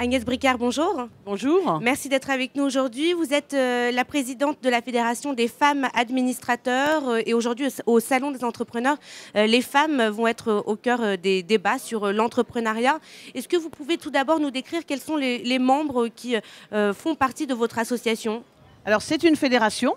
Agnès Bricard, bonjour. Bonjour. Merci d'être avec nous aujourd'hui. Vous êtes la présidente de la Fédération des femmes administrateurs et aujourd'hui au Salon des entrepreneurs, les femmes vont être au cœur des débats sur l'entrepreneuriat. Est-ce que vous pouvez tout d'abord nous décrire quels sont les membres qui font partie de votre association? Alors c'est une fédération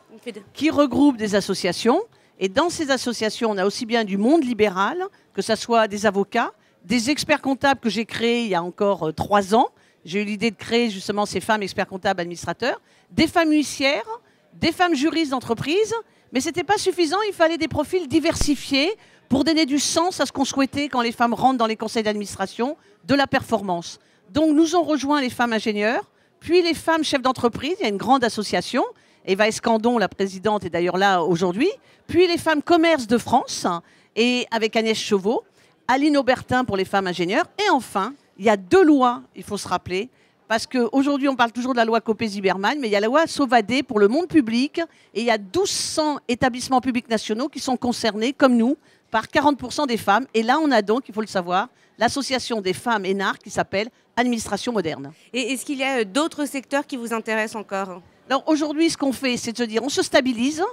qui regroupe des associations et dans ces associations, on a aussi bien du monde libéral, que ce soit des avocats, des experts comptables que j'ai créés il y a encore 3 ans. J'ai eu l'idée de créer justement ces femmes experts comptables administrateurs, des femmes huissières, des femmes juristes d'entreprise, mais ce n'était pas suffisant, il fallait des profils diversifiés pour donner du sens à ce qu'on souhaitait quand les femmes rentrent dans les conseils d'administration, de la performance. Donc nous ont rejoint les femmes ingénieurs, puis les femmes chefs d'entreprise, il y a une grande association, Eva Escandon, la présidente, est d'ailleurs là aujourd'hui, puis les femmes commerce de France, et avec Agnès Chevaux, Aline Aubertin pour les femmes ingénieures, et enfin, il y a 2 lois, il faut se rappeler, parce qu'aujourd'hui, on parle toujours de la loi Copé-Zimmermann, mais il y a la loi Sauvadet pour le monde public, et il y a 1200 établissements publics nationaux qui sont concernés, comme nous, par 40% des femmes. Et là, on a donc, il faut le savoir, l'association des femmes ENAR qui s'appelle Administration Moderne. Et est-ce qu'il y a d'autres secteurs qui vous intéressent encore? Alors aujourd'hui, ce qu'on fait, c'est de se dire, on se stabilise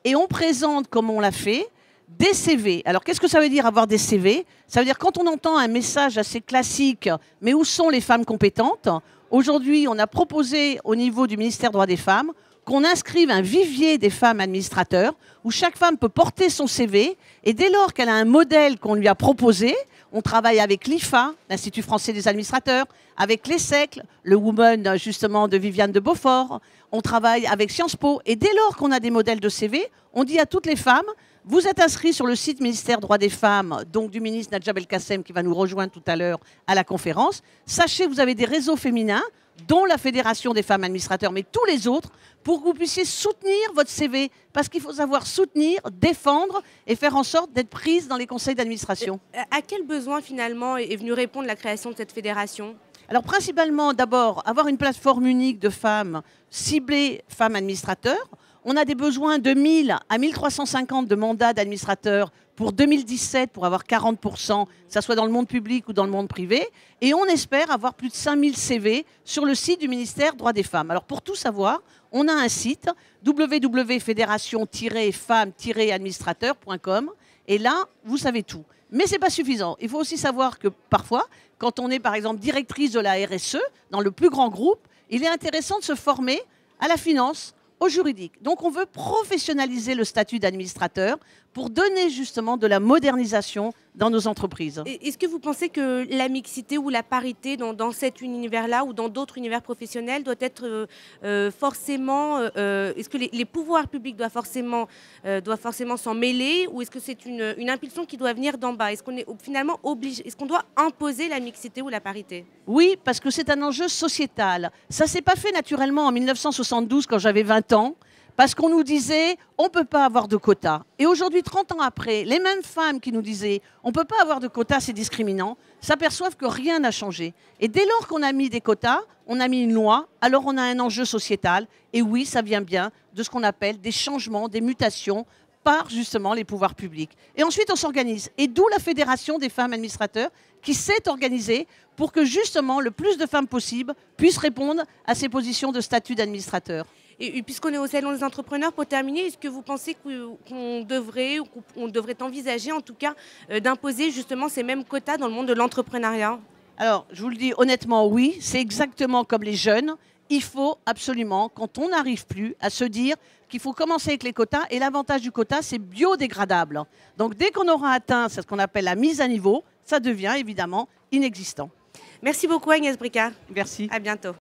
et on présente, comme on l'a fait, des CV. Alors, qu'est-ce que ça veut dire avoir des CV? Ça veut dire quand on entend un message assez classique, mais où sont les femmes compétentes? Aujourd'hui, on a proposé au niveau du ministère des Droits des Femmes qu'on inscrive un vivier des femmes administrateurs où chaque femme peut porter son CV et dès lors qu'elle a un modèle qu'on lui a proposé, on travaille avec l'IFA, l'Institut français des administrateurs, avec l'ESSEC, le Women justement de Viviane de Beaufort, on travaille avec Sciences Po et dès lors qu'on a des modèles de CV, on dit à toutes les femmes, vous êtes inscrits sur le site ministère des Droits des Femmes, donc du ministre Nadja Belkacem qui va nous rejoindre tout à l'heure à la conférence. Sachez que vous avez des réseaux féminins, dont la Fédération des femmes administrateurs, mais tous les autres, pour que vous puissiez soutenir votre CV. Parce qu'il faut savoir soutenir, défendre et faire en sorte d'être prise dans les conseils d'administration. À quel besoin finalement est venue répondre la création de cette fédération? Alors principalement, d'abord, avoir une plateforme unique de femmes ciblées femmes administrateurs. On a des besoins de 1000 à 1350 de mandats d'administrateurs pour 2017 pour avoir 40%, que ce soit dans le monde public ou dans le monde privé. Et on espère avoir plus de 5000 CV sur le site du ministère des Droits des Femmes. Alors pour tout savoir, on a un site www.fédération-femmes-administrateurs.com et là, vous savez tout. Mais ce n'est pas suffisant. Il faut aussi savoir que parfois, quand on est par exemple directrice de la RSE, dans le plus grand groupe, il est intéressant de se former à la finance, au juridique. Donc on veut professionnaliser le statut d'administrateur pour donner justement de la modernisation dans nos entreprises. Est-ce que vous pensez que la mixité ou la parité dans cet univers-là ou dans d'autres univers professionnels doit être forcément... est-ce que les pouvoirs publics doivent forcément s'en mêler ou est-ce que c'est une impulsion qui doit venir d'en bas? Est-ce qu'on est finalement obligé, est-ce qu'on doit imposer la mixité ou la parité? Oui, parce que c'est un enjeu sociétal. Ça ne s'est pas fait naturellement en 1972 quand j'avais 20 ans. Parce qu'on nous disait, on ne peut pas avoir de quotas. Et aujourd'hui, 30 ans après, les mêmes femmes qui nous disaient, on ne peut pas avoir de quotas, c'est discriminant, s'aperçoivent que rien n'a changé. Et dès lors qu'on a mis des quotas, on a mis une loi, alors on a un enjeu sociétal. Et oui, ça vient bien de ce qu'on appelle des changements, des mutations par justement les pouvoirs publics. Et ensuite, on s'organise. Et d'où la Fédération des femmes administrateurs qui s'est organisée pour que justement le plus de femmes possible puissent répondre à ces positions de statut d'administrateur. Et puisqu'on est au Salon des entrepreneurs, pour terminer, est-ce que vous pensez qu'on devrait envisager en tout cas d'imposer justement ces mêmes quotas dans le monde de l'entrepreneuriat? Alors, je vous le dis honnêtement, oui, c'est exactement comme les jeunes. Il faut absolument, quand on n'arrive plus, à se dire qu'il faut commencer avec les quotas. Et l'avantage du quota, c'est biodégradable. Donc, dès qu'on aura atteint ce qu'on appelle la mise à niveau, ça devient évidemment inexistant. Merci beaucoup Agnès Bricard. Merci. À bientôt.